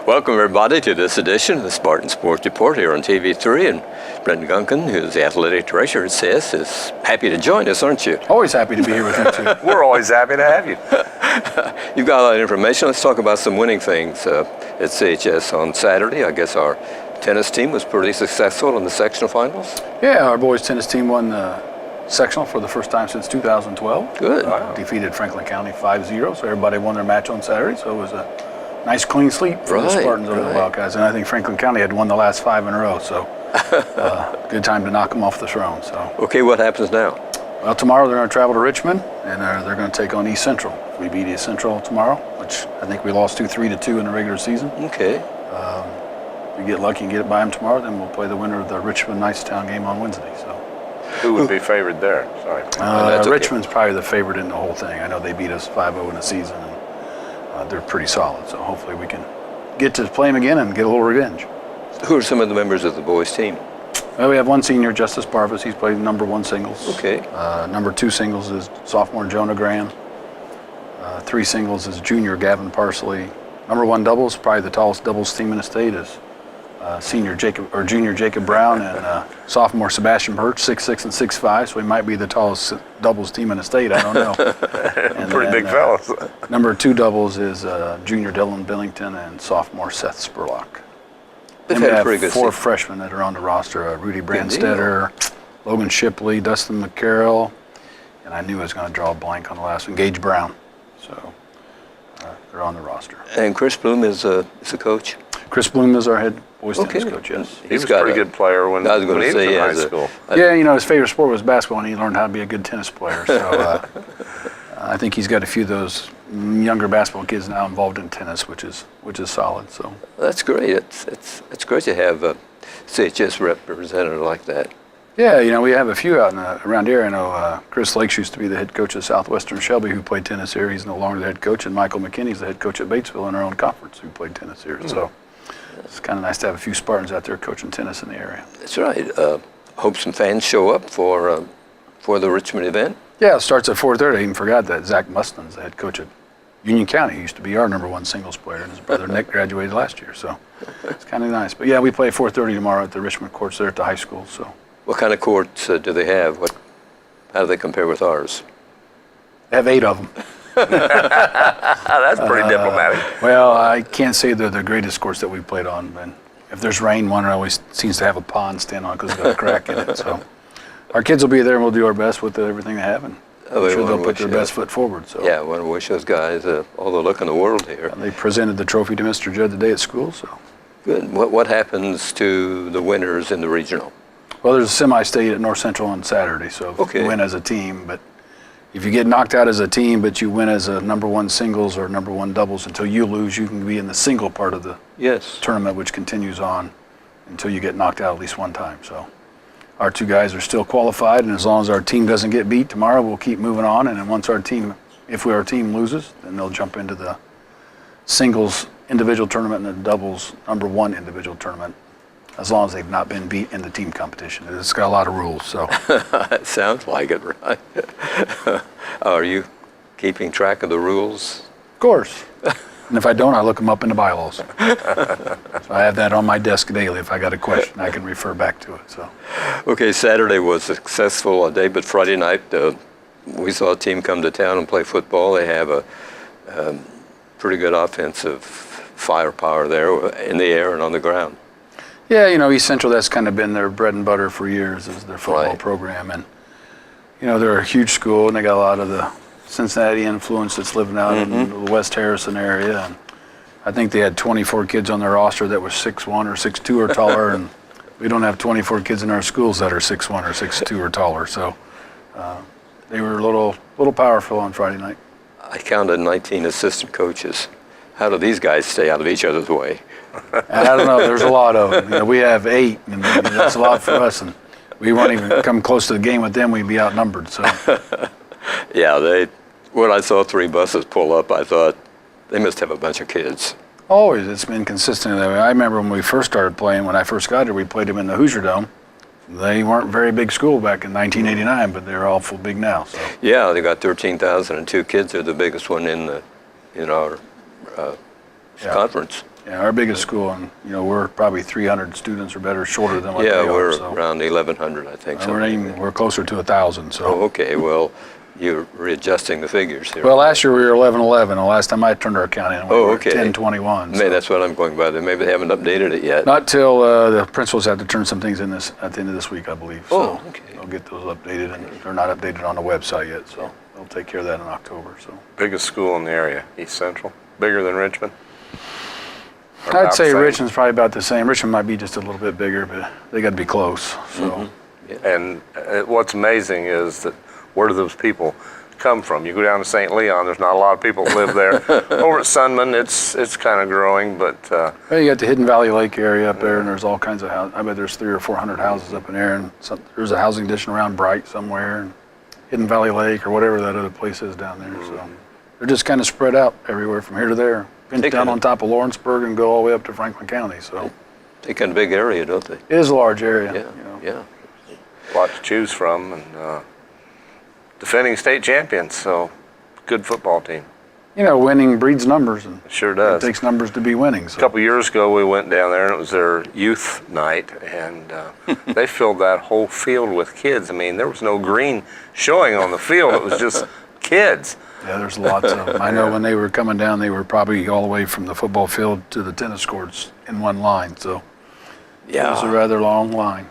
Welcome everybody to this edition of the Spartan Sports Report here on TV3, and Brendan Gunkin, who's the athletic director at CS, is happy to join us, aren't you? Always happy to be here with you too. We're always happy to have you. You've got a lot of information. Let's talk about some winning things at CHS on Saturday. I guess our tennis team was pretty successful in the sectional finals. Yeah, our boys tennis team won the sectional for the first time since 2012. Good. Defeated Franklin County 5-0, so everybody won their match on Saturday, so it was a nice clean sweep for the Spartans over the Wildcats, and I think Franklin County had won the last 5 in a row, so good time to knock them off the throne. So. Okay, what happens now? Well, tomorrow they're going to travel to Richmond, and they're going to take on East Central. If we beat East Central tomorrow, which I think we lost 3-2 in the regular season. Okay. If we get lucky and get it by them tomorrow, then we'll play the winner of the Richmond-Nicetown game on Wednesday. So. Who would be favored there? Sorry. Richmond's probably the favorite in the whole thing. I know they beat us 5-0 in the season, and they're pretty solid. So hopefully we can get to play them again and get a little revenge. Who are some of the members of the boys' team? Well, we have one senior, Justice Barvis. He's played number 1 singles. Okay. Number 2 singles is sophomore Jonah Graham. 3 singles is junior Gavin Parsley. Number 1 doubles, probably the tallest doubles team in the state, is junior Jacob Brown and sophomore Sebastian Birch, 6'6" and 6'5", so he might be the tallest doubles team in the state. I don't know. Pretty big fellas. Number 2 doubles is junior Dylan Billington and sophomore Seth Spurlock. They've And had we a have pretty good 4 season. freshmen that are on the roster: Rudy Brandstetter, Logan Shipley, Dustin McCarroll, and I knew I was going to draw a blank on the last one, Gage Brown. So they're on the roster. And Chris Bloom is a coach? Chris Bloom is our head boys tennis coach, yes. He was a pretty good player when he was in high school. Yeah, you know, his favorite sport was basketball, and he learned how to be a good tennis player. So I think he's got a few of those younger basketball kids now involved in tennis, which is solid. So that's great. It's great to have a CHS representative like that. Yeah, you know, we have a few out around here. I know Chris Lakes used to be the head coach of Southwestern Shelby, who played tennis here. He's no longer the head coach, and Michael McKinney's the head coach at Batesville in our own conference, who played tennis here. So it's kind of nice to have a few Spartans out there coaching tennis in the area. That's right. Hope some fans show up for the Richmond event. Yeah, it starts at 4:30. I even forgot that Zach Mustin's the head coach at Union County. He used to be our number 1 singles player, and his brother Nick graduated last year. So it's kind of nice. But yeah, we play 4:30 tomorrow at the Richmond courts there at the high school. So. What kind of courts do they have? How do they compare with ours? They have 8 of them. That's pretty diplomatic. Well, I can't say they're the greatest courts that we've played on. And if there's rain, one always seems to have a pond stand on because it's got a crack in it. So our kids will be there, and we'll do our best with everything they have, and I'm sure they'll put their best foot forward. So yeah, I want to wish those guys all the luck in the world here. They presented the trophy to Mr. Judd today at school. So good. What happens to the winners in the regional? Well, there's a semi-state at North Central on Saturday, so if you win as a team, but if you get knocked out as a team, but you win as a number 1 singles or number 1 doubles, until you lose, you can be in the single part of the tournament, which continues on until you get knocked out at least one time. So our 2 guys are still qualified, and as long as our team doesn't get beat tomorrow, we'll keep moving on. And then once our team loses, then they'll jump into the singles individual tournament and the doubles number 1 individual tournament, as long as they've not been beat in the team competition. It's got a lot of rules, so. It sounds like it, right? Are you keeping track of the rules? Of course. And if I don't, I look them up in the bylaws. So I have that on my desk daily. If I got a question, I can refer back to it. So. Okay, Saturday was a successful day, but Friday night we saw a team come to town and play football. They have a pretty good offensive firepower there in the air and on the ground. Yeah, you know, East Central, that's kind of been their bread and butter for years, is their football program. And, you know, they're a huge school, and they got a lot of the Cincinnati influence that's living out in the West Harrison area. And I think they had 24 kids on their roster that were 6'1" or 6'2" or taller, and we don't have 24 kids in our schools that are 6'1" or 6'2" or taller. So they were a little powerful on Friday night. I counted 19 assistant coaches. How do these guys stay out of each other's way? I don't know. There's a lot of them. You know, we have 8, and that's a lot for us. And we won't even come close to the game with them. We'd be outnumbered. So. Yeah, when I saw 3 buses pull up, I thought they must have a bunch of kids. Always, it's been consistent that way. I remember when we first started playing. When I first got here, we played them in the Hoosier Dome. They weren't a very big school back in 1989, but they're awful big now. So. Yeah, they got 13,002 kids. They're the biggest one in our conference. Yeah, our biggest school, and we're probably 300 students or better shorter than what they are. Yeah, we're so. around 1,100, I think. We're closer to 1,000. So. Oh, okay. Well, you're readjusting the figures here. Well, last year we were 1111. The last time I turned our account in, we were 1021. Maybe that's what I'm going by. Maybe they haven't updated it yet. Not till the principals have to turn some things in at the end of this week, I believe. So okay. They'll get those updated, and they're not updated on the website yet. So they'll take care of that in October. So. Biggest school in the area, East Central, bigger than Richmond. I'd say Richmond's probably about the same. Richmond might be just a little bit bigger, but they got to be close. So. Yeah. And what's amazing is that where do those people come from? You go down to St. Leon, there's not a lot of people that live there. Over at Sunman, it's kind of growing, but... Well, you got the Hidden Valley Lake area up there, and there's all kinds of houses. I bet there's 300 or 400 houses up in there, and there's a housing addition around Bright somewhere, and Hidden Valley Lake, or whatever that other place is down there. So they're just kind of spread out everywhere from here to there. Pinch down on top of Lawrenceburg and go all the way up to Franklin County. So they got a big area, don't they? It is a large area. Yeah. A lot to choose from, and defending state champions, so good football team. Winning breeds numbers, and It sure does. it takes numbers to be winning. So. A couple years ago, we went down there, and it was their youth night, and they filled that whole field with kids. I mean, there was no green showing on the field. It was just kids. Yeah, there's lots of them. I know when they were coming down, they were probably all the way from the football field to the tennis courts in one line. So it was a rather long line.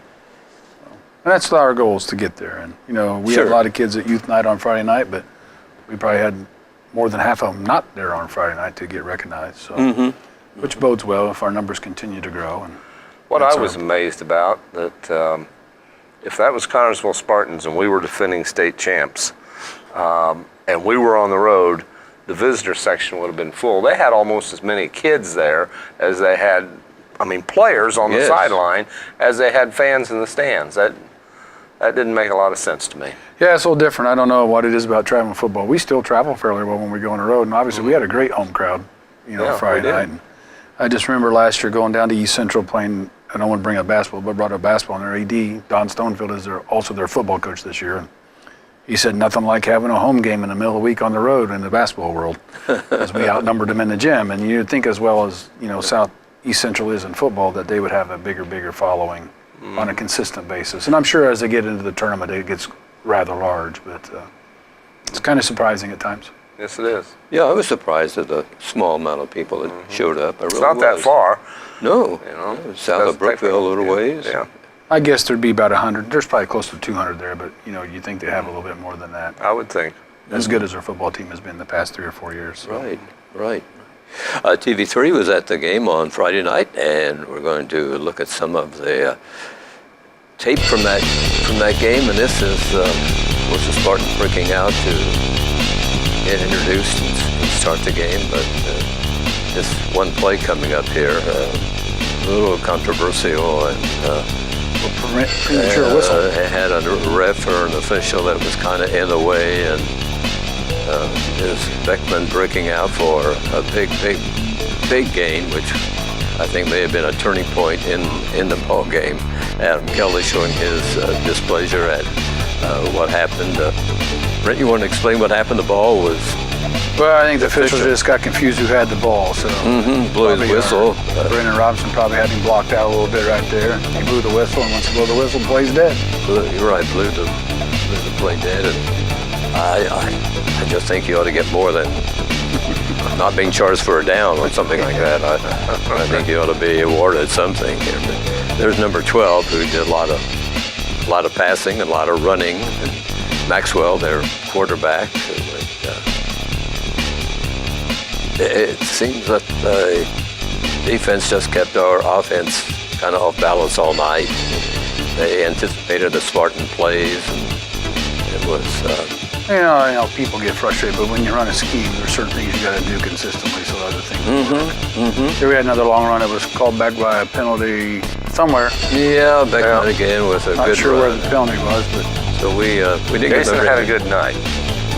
And that's our goal, is to get there. And, we had a lot of kids at youth night on Friday night, but we probably had more than half of them not there on Friday night to get recognized. So, which bodes well if our numbers continue to grow. And what I was amazed about, that if that was Connersville Spartans and we were defending state champs, and we were on the road, the visitor section would have been full. They had almost as many kids there as they had, players on the sideline, as they had fans in the stands. That didn't make a lot of sense to me. Yeah, it's a little different. I don't know what it is about traveling football. We still travel fairly well when we go on the road, and obviously we had a great home crowd, Friday night. And I just remember last year going down to East Central playing. I don't want to bring up basketball, but brought up basketball, and their AD, Don Stonefield, is also their football coach this year. And he said nothing like having a home game in the middle of the week on the road in the basketball world, as we outnumbered them in the gym. And you'd think, as well as East Central is in football, that they would have a bigger following on a consistent basis. And I'm sure as they get into the tournament, it gets rather large, but it's kind of surprising at times. Yes, it is. Yeah, I was surprised at the small amount of people that showed up. It's not that far. No, it was south of Brookville a little ways. Yeah. I guess there'd be about 100. There's probably close to 200 there, but you think they have a little bit more than that. I would think. As good as our football team has been the past 3 or 4 years. So. Right. TV3 was at the game on Friday night, and we're going to look at some of the tape from that game. And this is was the Spartans breaking out to get introduced and start the game. But this one play coming up here, a little controversial, and premature whistle. It had a ref or an official that was kind of in the way, and is Beckman breaking out for a big gain, which I think may have been a turning point in the ball game. Adam Kelly showing his displeasure at what happened. Brent, you want to explain what happened? The ball was... Well, I think the official just got confused who had the ball, so... blew his whistle. Brendan Robinson probably had him blocked out a little bit right there. He blew the whistle, and once he blew the whistle, the play's dead. You're right, blew the play dead, and I just think you ought to get more than not being charged for a down or something like that. I think you ought to be awarded something here. But there's number 12, who did a lot of passing and a lot of running, and Maxwell, their quarterback. It seems that the defense just kept our offense kind of off balance all night. They anticipated the Spartan plays, and it was... people get frustrated, but when you run a scheme, there's certain things you got to do consistently so other things work. Here we had another long run. It was called back by a penalty somewhere. Yeah, Beckman again with a good run. Not sure where the penalty was, but... So we didn't get Jason had a good night.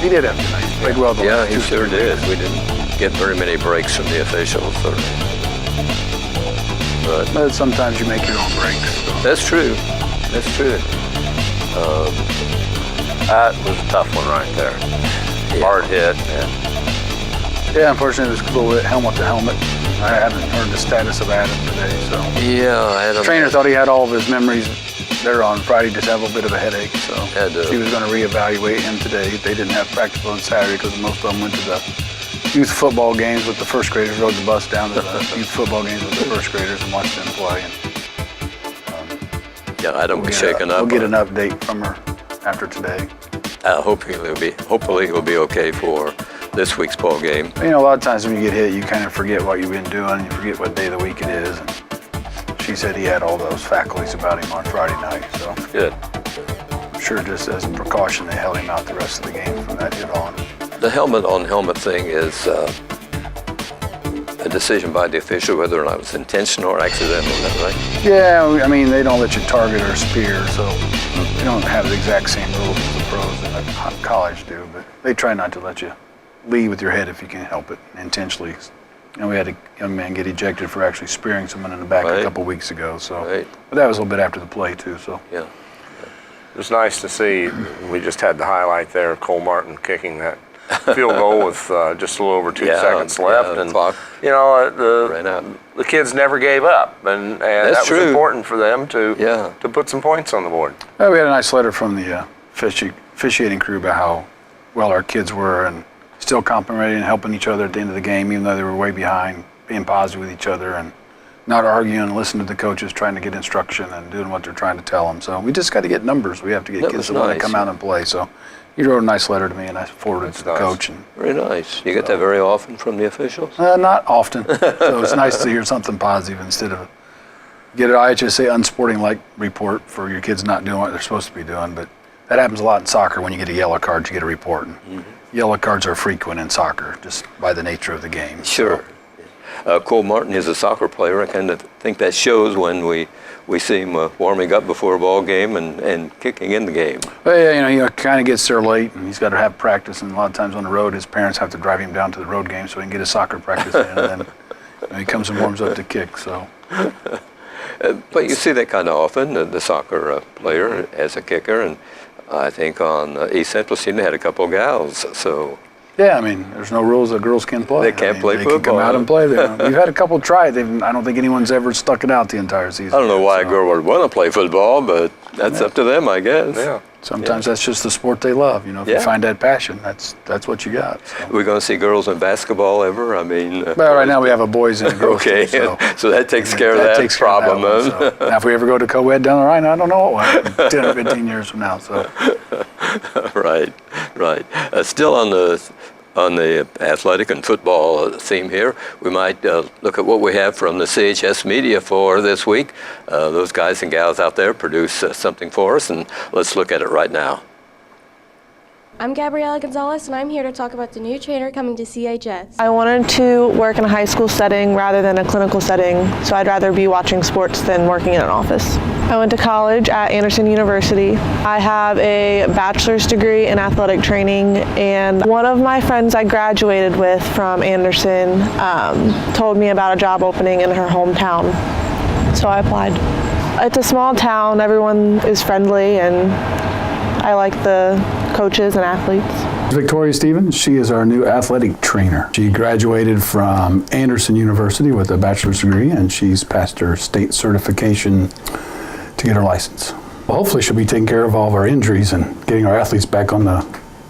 He did have a good night. He played well. Yeah, he sure did. We didn't get very many breaks from the officials. But sometimes you make your own breaks. So. That's true. That was a tough one right there. Hard hit. Yeah, unfortunately, it was a little bit helmet to helmet. I haven't heard the status of Adam today, so. Yeah, Adam. Trainer thought he had all of his memories there on Friday, just have a bit of a headache, so she was going to reevaluate him today. They didn't have practice on Saturday because most of them went to the youth football games with the first graders, rode the bus down to the youth football games with the first graders and watched them play. And, yeah, Adam was shaken up. We'll get an update from her after today. Hopefully he'll be okay for this week's ball game. You know, a lot of times when you get hit, you kind of forget what you've been doing. You forget what day of the week it is. And she said he had all those faculties about him on Friday night. So Good. I'm sure just as a precaution, they held him out the rest of the game from that hit on. The helmet-on-helmet thing is a decision by the official whether or not it was intentional or accidental, is that right? Yeah, I mean, they don't let you target or spear, so they don't have the exact same rules as the pros and the college do, but they try not to let you lead with your head if you can help it intentionally. And we had a young man get ejected for actually spearing someone in the back a couple weeks ago, so. Right. But that was a little bit after the play, too, so. Yeah. It was nice to see. We just had the highlight there of Cole Martin kicking that field goal with just a little over 2 seconds left, and clock you know the kids never gave up, and that was important for them to put some points on the board. Well, we had a nice letter from the officiating crew about how well our kids were and still complimenting and helping each other at the end of the game, even though they were way behind, being positive with each other and not arguing and listening to the coaches, trying to get instruction and doing what they're trying to tell them. So we just got to get numbers. We have to get kids that want to come out and play. So he wrote a nice letter to me, and I forwarded it to the coach. And very nice. You get that very often from the officials? Not often. So it's nice to hear something positive instead of get an IHSA unsporting-like report for your kids not doing what they're supposed to be doing. But that happens a lot in soccer. When you get a yellow card, you get a report. And yellow cards are frequent in soccer just by the nature of the game. Sure. Cole Martin is a soccer player. I kind of think that shows when we see him warming up before a ball game and kicking in the game. Well, yeah, you know, he kind of gets there late, and he's got to have practice. And a lot of times on the road, his parents have to drive him down to the road game so he can get his soccer practice in. And then he comes and warms up to kick. So. But you see that kind of often, the soccer player as a kicker, and I think on East Central team they had a couple of gals. So. Yeah, I mean, there's no rules that girls can't play. They can't play they football. They can come out and play. We've had a couple try. I don't think anyone's ever stuck it out the entire season. I don't know why a girl would want to play football, but that's up to them, I guess. Yeah. Sometimes that's just the sport they love. You know, if you find that passion, that's what you got. So. We're going to see girls in basketball ever? I mean. Well, right now we have a boys and a girls team. So that takes care of that problem. Now, if we ever go to co-ed down the line, I don't know what will happen 10 or 15 years from now. So. Right. Still on the athletic and football theme here, we might look at what we have from the CHS media for this week. Those guys and gals out there produce something for us, and let's look at it right now. I'm Gabriela Gonzalez, and I'm here to talk about the new trainer coming to CHS. I wanted to work in a high school setting rather than a clinical setting, so I'd rather be watching sports than working in an office. I went to college at Anderson University. I have a bachelor's degree in athletic training, and one of my friends I graduated with from Anderson told me about a job opening in her hometown, so I applied. It's a small town, everyone is friendly, and I like the coaches and athletes. Victoria Stevens, she is our new athletic trainer. She graduated from Anderson University with a bachelor's degree, and she's passed her state certification to get her license. Well, hopefully she'll be taking care of all of our injuries and getting our athletes back on the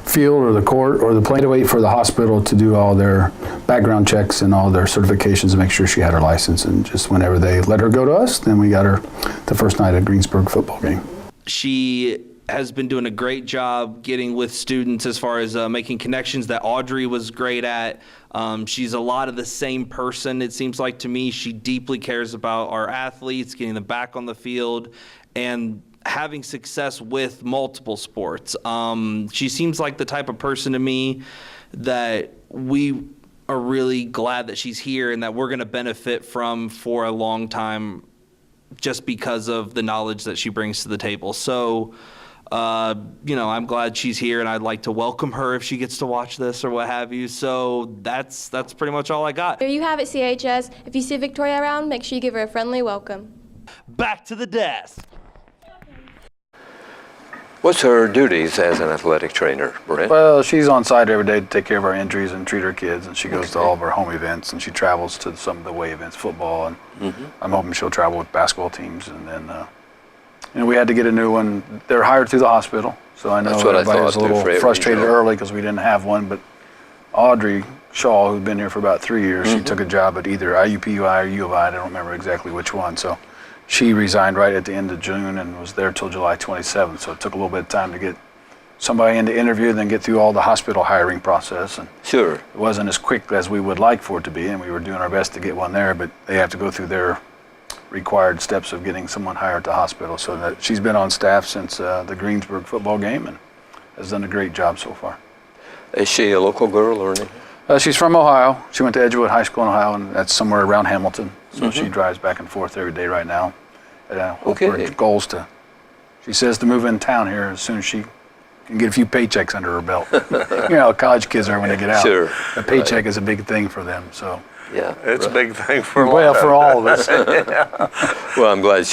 field or the court or the plane. To wait for the hospital to do all their background checks and all their certifications to make sure she had her license. And just whenever they let her go to us, then we got her the first night at Greensburg football game. She has been doing a great job getting with students as far as making connections that Audrey was great at. She's a lot of the same person, it seems like to me. She deeply cares about our athletes, getting them back on the field, and having success with multiple sports. She seems like the type of person to me that we are really glad that she's here and that we're going to benefit from for a long time just because of the knowledge that she brings to the table. So, I'm glad she's here, and I'd like to welcome her if she gets to watch this or what have you. So that's pretty much all I got. There you have it, CHS. If you see Victoria around, make sure you give her a friendly welcome. Back to the desk. What's her duties as an athletic trainer, Brent? Well, she's on site every day to take care of our injuries and treat our kids, and she goes to all of our home events, and she travels to some of the away events, football, and I'm hoping she'll travel with basketball teams. And then, we had to get a new one. They're hired through the hospital, so I know That's what I everybody was a thought, little too, frustrated Joe. early because we didn't have one, but Audrey Shaw, who's been here for about 3 years, she took a job at either IUPUI or U of I don't remember exactly which one, so she resigned right at the end of June and was there till July 27th, so it took a little bit of time to get somebody in to interview, then get through all the hospital hiring process. And Sure. it wasn't as quick as we would like for it to be, and we were doing our best to get one there, but they have to go through their required steps of getting someone hired at the hospital. So that she's been on staff since the Greensburg football game and has done a great job so far. Is she a local girl or anything? She's from Ohio. She went to Edgewood High School in Ohio, and that's somewhere around Hamilton. So she drives back and forth every day right now. Okay. Her goals she says to move in town here as soon as she can get a few paychecks under her belt. You know how college kids are when they get out. Sure. A paycheck is a big thing for them. So. Yeah. It's a right. big thing for a lot Well, of for all of us. Well, I'm glad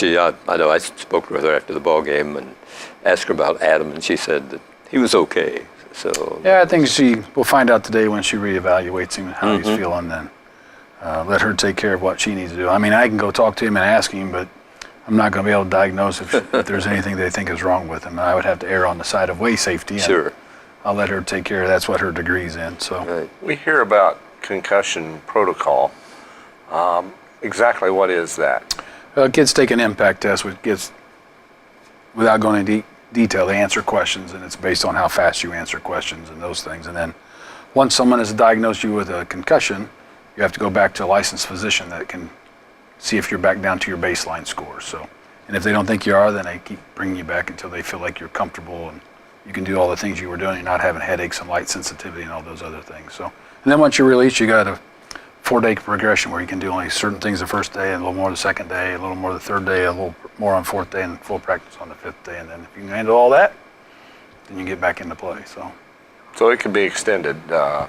I know I spoke with her after the ball game and asked her about Adam, and she said that he was okay. So Yeah, I think we'll find out today when she reevaluates him, how he's feeling then. Let her take care of what she needs to do. I mean, I can go talk to him and ask him, but I'm not going to be able to diagnose if there's anything they think is wrong with him. I would have to err on the side of way safety. And Sure. I'll let her take care of that's what her degree's in. So Right. We hear about concussion protocol. Exactly what is that? kids take an impact test, which gets, without going into detail, they answer questions, and it's based on how fast you answer questions and those things. And then once someone has diagnosed you with a concussion, you have to go back to a licensed physician that can see if you're back down to your baseline score. So, and if they don't think you are, then they keep bringing you back until they feel like you're comfortable and you can do all the things you were doing. You're not having headaches and light sensitivity and all those other things. So, and then once you're released, you got a 4-day progression where you can do only certain things the first day, and a little more the second day, a little more the third day, a little more on fourth day, and full practice on the fifth day. And then if you can handle all that, then you get back into play. So it can be extended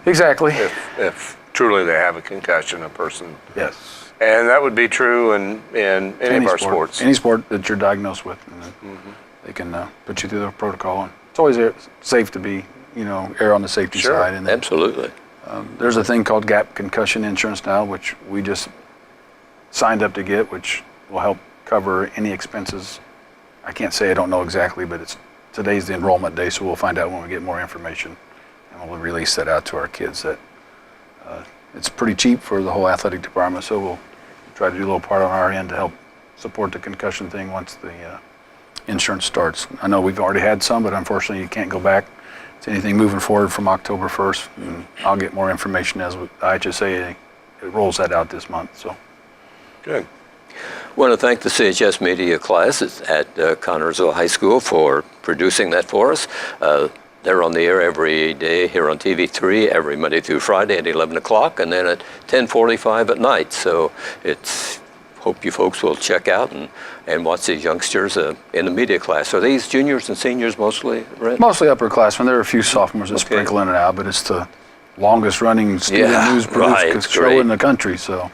Exactly. if truly they have a concussion, a person. Yes. And that would be true in any of our sports. Any sport that you're diagnosed with, and then they can put you through the protocol. And it's always safe to be, err on the safety Sure. side. And then, Absolutely. there's a thing called gap concussion insurance now, which we just signed up to get, which will help cover any expenses. I can't say, I don't know exactly, but today's the enrollment day, so we'll find out when we get more information, and we'll release that out to our kids. That it's pretty cheap for the whole athletic department, so we'll try to do a little part on our end to help support the concussion thing once the insurance starts. I know we've already had some, but unfortunately you can't go back to anything moving forward from October 1st. And I'll get more information as the IHSA it rolls that out this month. So. Good. I want to thank the CHS Media classes at Connersville High School for producing that for us. They're on the air every day here on TV3 every Monday through Friday at 11 o'clock and then at 10:45 at night. So hope you folks will check out and watch these youngsters in the media class. Are these juniors and seniors mostly, Brent? Mostly upperclassmen. There are a few sophomores that sprinkle in and out, but it's the longest running student news produced show great. in the country. So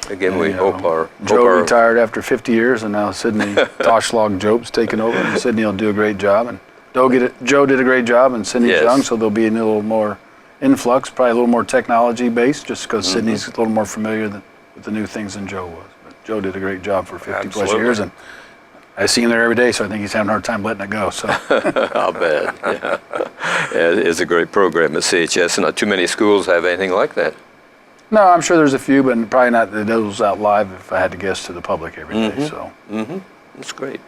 Again, we hope our... Joe retired after 50 years, and now Sydney Toshlag-Job's taken over, and Sydney will do a great job. And Joe did a great job, and Sydney's young, so there'll be a little more influx, probably a little more technology based, just because Sydney's a little more familiar with the new things than Joe was. But Joe did a great job for 50 plus years, and I see him there every day, so I think he's having a hard time letting it go. So I'll bet. Yeah. It is a great program at CHS, and not too many schools have anything like that. no, I'm sure there's a few, but probably not those out live. If I had to guess, to the public every day. So. That's great.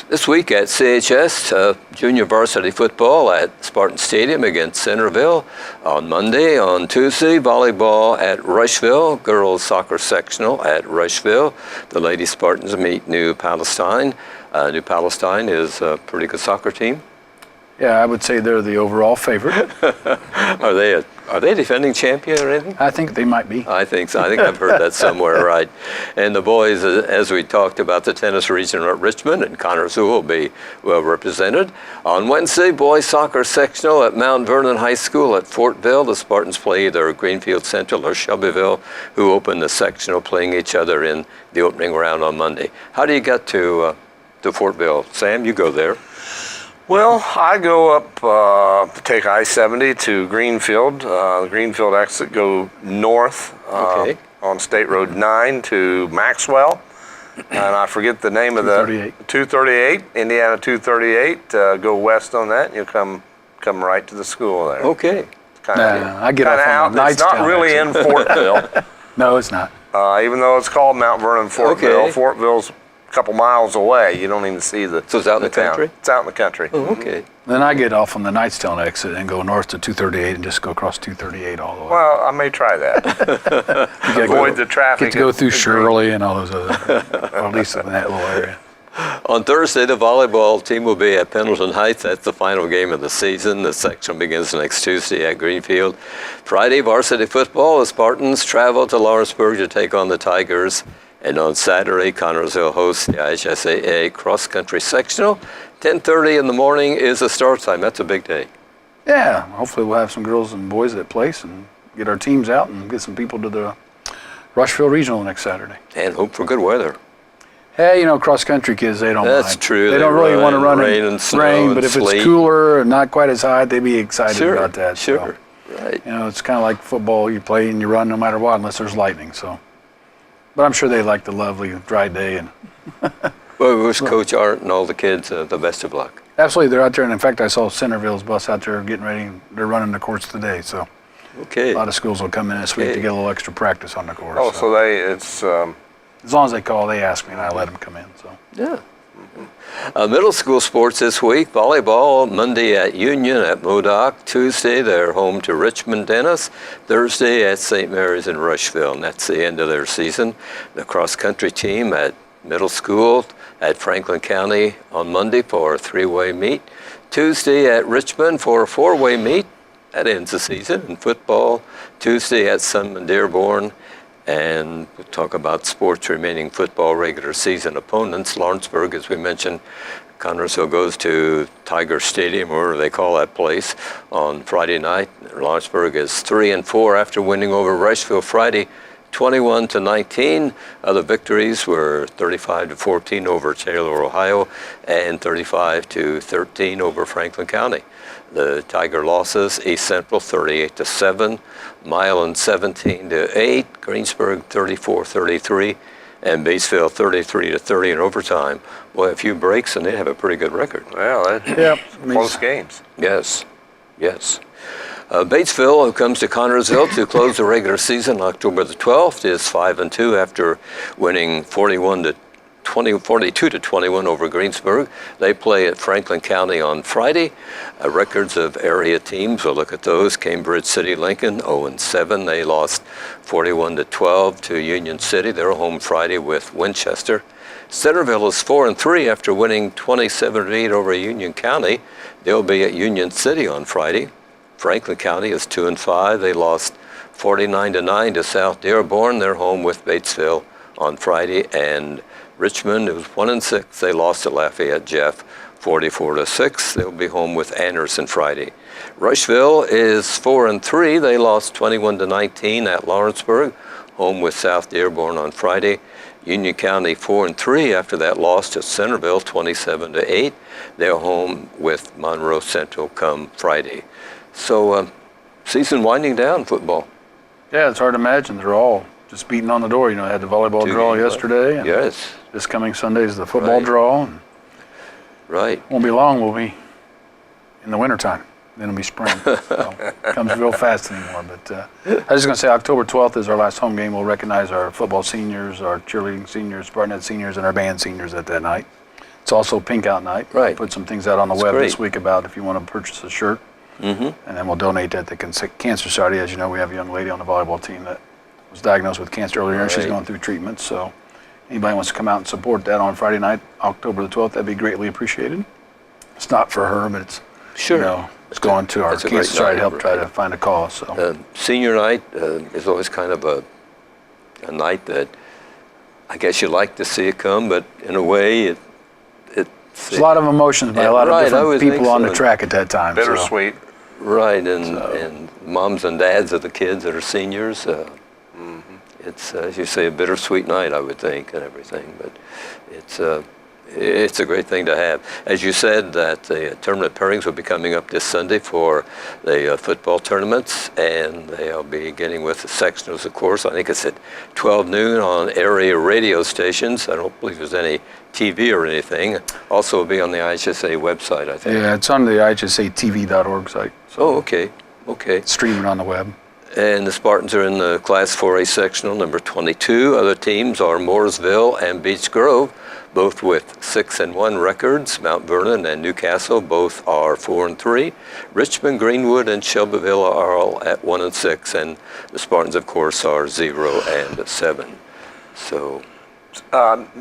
This week at CHS, junior varsity football at Spartan Stadium against Centerville. On Monday, on Tuesday, volleyball at Rushville, girls soccer sectional at Rushville. The Lady Spartans meet New Palestine. New Palestine is a pretty good soccer team. Yeah, I would say they're the overall favorite. Are they defending champion or anything? I think they might be. I think so. I think I've heard that somewhere, right. And the boys, as we talked about, the tennis region at Richmond and Connersville will be well represented. On Wednesday, boys soccer sectional at Mount Vernon High School at Fortville. The Spartans play either Greenfield Central or Shelbyville, who open the sectional, playing each other in the opening round on Monday. How do you get to Fortville? Sam, you go there. Well, I go up, take I-70 to Greenfield. The Greenfield exit, go north Okay. on State Road 9 to Maxwell. And I forget the name of the 238, Indiana 238. Go west on that, and you'll come right to the school there. Okay. I get off Out. on the It's not Knightstown really exit. in Fortville, No, it's not. even though it's called Mount Vernon Fortville. Okay. Fortville's a couple miles away. You don't even see the So it's out in the town. country? It's out in the country. Oh, okay. Then I get off on the Knightstown exit and go north to 238 and just go across 238 all the way. Well, I may try that. You gotta Avoid the traffic. Get to go through at- Shirley and all those other, or at least in that little area. On Thursday, the volleyball team will be at Pendleton Heights. That's the final game of the season. The section begins next Tuesday at Greenfield. Friday, varsity football, the Spartans travel to Lawrenceburg to take on the Tigers. And on Saturday, Connersville hosts the IHSAA cross-country sectional. 10:30 in the morning is the start time. That's a big day. Yeah, hopefully we'll have some girls and boys at place and get our teams out and get some people to the Rushville Regional next Saturday. And hope for good weather. Hey, cross-country kids, they don't That's mind. true. They They don't really want to run run in in rain and snow rain, and but if sleet. it's cooler and not quite as hot, they'd be excited Sure, about that. sure. So, Right. it's kind of like football. You play and you run no matter what, unless there's lightning. So, but I'm sure they like the lovely dry day. And Well, we wish Coach Art and all the kids the best of luck. absolutely, they're out there. And in fact, I saw Centerville's bus out there getting ready. They're running the courts today. So Okay. a lot of schools will come in this week Okay. to get a little extra practice on the course. Oh, so it's as long as they call, they ask me, and I let them come in. So. Yeah. Middle school sports this week, volleyball, Monday at Union at Modoc. Tuesday, they're home to Richmond Dennis. Thursday at St. Mary's in Rushville, and that's the end of their season. The cross-country team at middle school at Franklin County on Monday for a three-way meet. Tuesday at Richmond for a four-way meet. That ends the season. And football, Tuesday at Sunman Dearborn. And we'll talk about sports remaining football regular season opponents. Lawrenceburg, as we mentioned, Connersville goes to Tiger Stadium, or they call that place, on Friday night. Lawrenceburg is 3-4 after winning over Rushville Friday, 21-19. Other victories were 35-14 over Taylor, Ohio, and 35-13 over Franklin County. The Tiger losses: East Central 38-7, Milan 17-8, Greensburg 34-33, and Batesville 33-30 in overtime. Boy, a few breaks and they have a pretty good record. well, close games. Yes, yes. Batesville, who comes to Connersville to close the regular season October the 12th, is 5-2 after winning 42-21 over Greensburg. They play at Franklin County on Friday. Records of area teams, we'll look at those. Cambridge City Lincoln 0-7. They lost 41-12 to Union City. They're home Friday with Winchester. Centerville is 4-3 after winning 27-8 over Union County. They'll be at Union City on Friday. Franklin County is 2-5. They lost 49-9 to South Dearborn. They're home with Batesville on Friday. And Richmond is 1-6. They lost to Lafayette Jeff 44-6. They'll be home with Anderson Friday. Rushville is 4-3. They lost 21-19 at Lawrenceburg, home with South Dearborn on Friday. Union County 4-3 after that loss to Centerville 27-8. They're home with Monroe Central come Friday. So season winding down football. Yeah, it's hard to imagine. They're all just beating on the door. Had the volleyball draw yesterday. And Yes. this coming Sunday is the football Right. draw. And Right. won't be long. We'll be in the wintertime. Then it'll be spring. So it comes real fast anymore. But I was just going to say October 12th is our last home game. We'll recognize our football seniors, our cheerleading seniors, Spartan seniors, and our band seniors at that night. It's also Pink Out Night. Right. Put some things out on the That's web great. this week about if you want to purchase a shirt. Mm-hmm. And then we'll donate that to Cancer Society. As you know, we have a young lady on the volleyball team that was diagnosed with cancer earlier, and she's Right. going through treatment. So anybody wants to come out and support that on Friday night, October the 12th, that'd be greatly appreciated. It's not for her, but it's, Sure. it's going to our That's a Cancer great Society to help night, try right. to find a cause. So Senior night is always kind of a night that I guess you like to see it come, but in a way, it's there's a lot of emotions by a lot of Right, I different would people think on the so. track at that time. so- Bittersweet. right, and moms and dads of the kids that are seniors. It's, as you say, a bittersweet night, I would think, and everything. But it's It's a great thing to have. As you said, that the tournament pairings will be coming up this Sunday for the football tournaments, and they'll be beginning with the sectionals, of course. I think it's at 12 noon on area radio stations. I don't believe there's any TV or anything. Also, it'll be on the IHSA website, I think. Yeah, it's on the IHSATV.org site. So Oh, okay. it's streaming on the web. And the Spartans are in the Class 4A sectional, number 22. Other teams are Mooresville and Beech Grove, both with 6-1 records. Mount Vernon and Newcastle both are 4-3. Richmond, Greenwood, and Shelbyville are all at 1-6, and the Spartans, of course, are 0-7. So,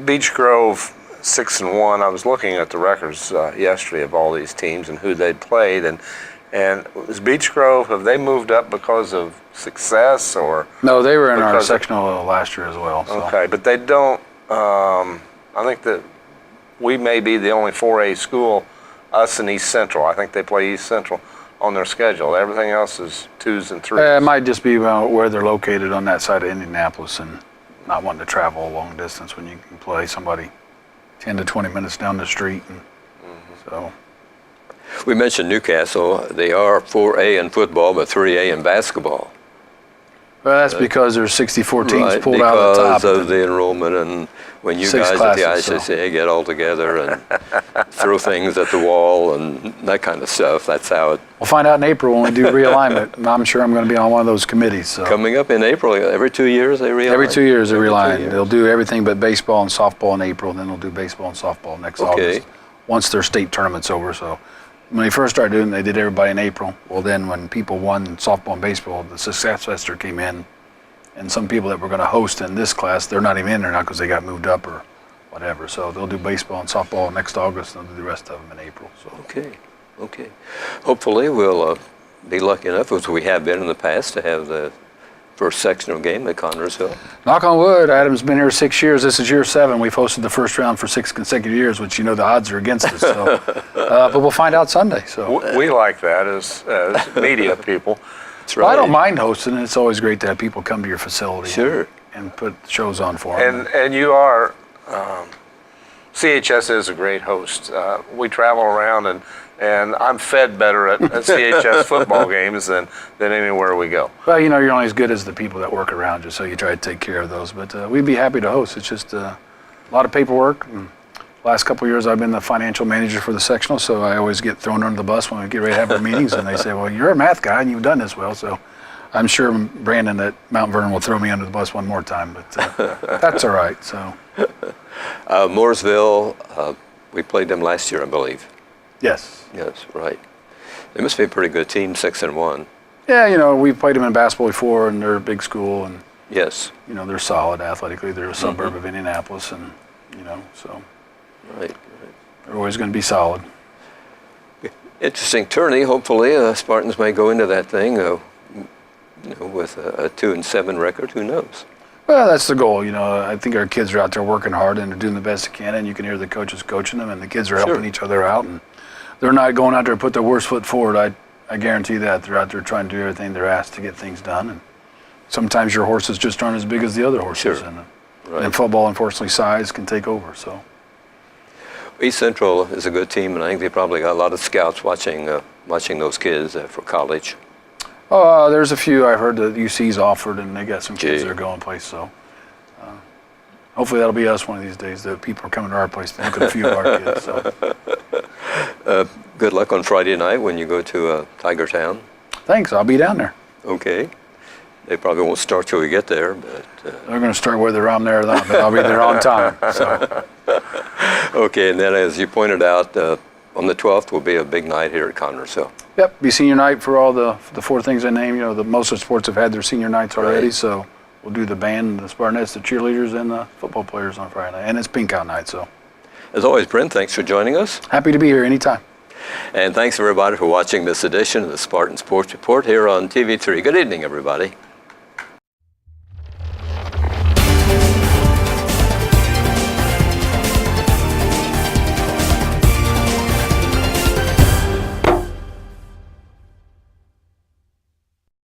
Beech Grove 6-1. I was looking at the records yesterday of all these teams and who they'd played, and is Beech Grove, have they moved up because of success or? No, they were in our Because of- sectional last year as well. So. Okay, but they don't, I think that we may be the only 4A school, us and East Central. I think they play East Central on their schedule. Everything else is 2s and 3s. It might just be about where they're located on that side of Indianapolis and not wanting to travel a long distance when you can play somebody 10 to 20 minutes down the street. And so. we mentioned Newcastle. They are 4A in football, but 3A in basketball. Well, that's because there's 64 teams Right, pulled out of the top. because of the enrollment, and when you Six guys classes, at the ICCA get all together and throw things at the wall and that kind of stuff, that's how it. We'll find out in April when we do realignment. And I'm sure I'm going to be on one of those committees. So. Coming up in April, every 2 years they realign? Every 2 years they Every 2 realign. years. They'll do everything but baseball and softball in April, and then they'll do baseball and softball next Okay. August once their state tournament's over. So when they first started doing it, they did everybody in April. Well, then when people won softball and baseball, the Success Fester came in, and some people that were going to host in this class, they're not even in there now because they got moved up or whatever. So they'll do baseball and softball next August, and they'll do the rest of them in April. So. Okay. Hopefully we'll be lucky enough, as we have been in the past, to have the first sectional game at Connersville. Knock on wood, Adam's been here 6 years. This is year 7. We've hosted the first round for 6 consecutive years, which the odds are against us. So, but we'll find out Sunday. So We like that as media people. That's well, right. I don't mind hosting. It's always great to have people come to your facility. Sure. And put shows on for them. And you are, CHS is a great host. We travel around and I'm fed better at CHS football games than anywhere we go. Well, you're only as good as the people that work around you, so you try to take care of those. But we'd be happy to host. It's just a lot of paperwork. And last couple of years, I've been the financial manager for the sectional, so I always get thrown under the bus when we get ready to have our meetings, and they say, well, you're a math guy, and you've done this well, so I'm sure Brandon at Mount Vernon will throw me under the bus one more time, but that's all right. So Mooresville, we played them last year, I believe. Yes. Yes, right. They must be a pretty good team, 6-1. Yeah, we've played them in basketball before, and they're a big school, and Yes. they're solid athletically. They're a suburb of Indianapolis, and so Right. they're always going to be solid. Interesting tourney. Hopefully, Spartans may go into that thing with a 2-7 record. Who knows? Well, that's the goal. I think our kids are out there working hard and they're doing the best they can, and you can hear the coaches coaching them, and the kids are helping each other out, and they're not going out there to put their worst foot forward. I guarantee that. They're out there trying to do everything they're asked to get things done, and sometimes your horses just aren't as big as the other horses. Sure. And in football, unfortunately, size can take over. So East Central is a good team, and I think they probably got a lot of scouts watching those kids for college. there's a few I've heard that UC's offered, and they got some kids that are going place. So hopefully that'll be us one of these days. That people are coming to our place to look at a few of our kids. So. Good luck on Friday night when you go to Tiger Town. Thanks. I'll be down there. Okay. They probably won't start till we get there, but. They're going to start whether I'm there or not, but I'll be there on time. So. Okay, and then as you pointed out, on the 12th will be a big night here at Connersville. Yep, be senior night for all the 4 things I named. Most of the sports have had their senior nights already, Right. so we'll do the band, the Spartanettes, the cheerleaders, and the football players on Friday night. And it's pink out night, so. As always, Brent, thanks for joining us. Happy to be here anytime. And thanks everybody for watching this edition of the Spartan Sports Report here on TV3. Good evening, everybody.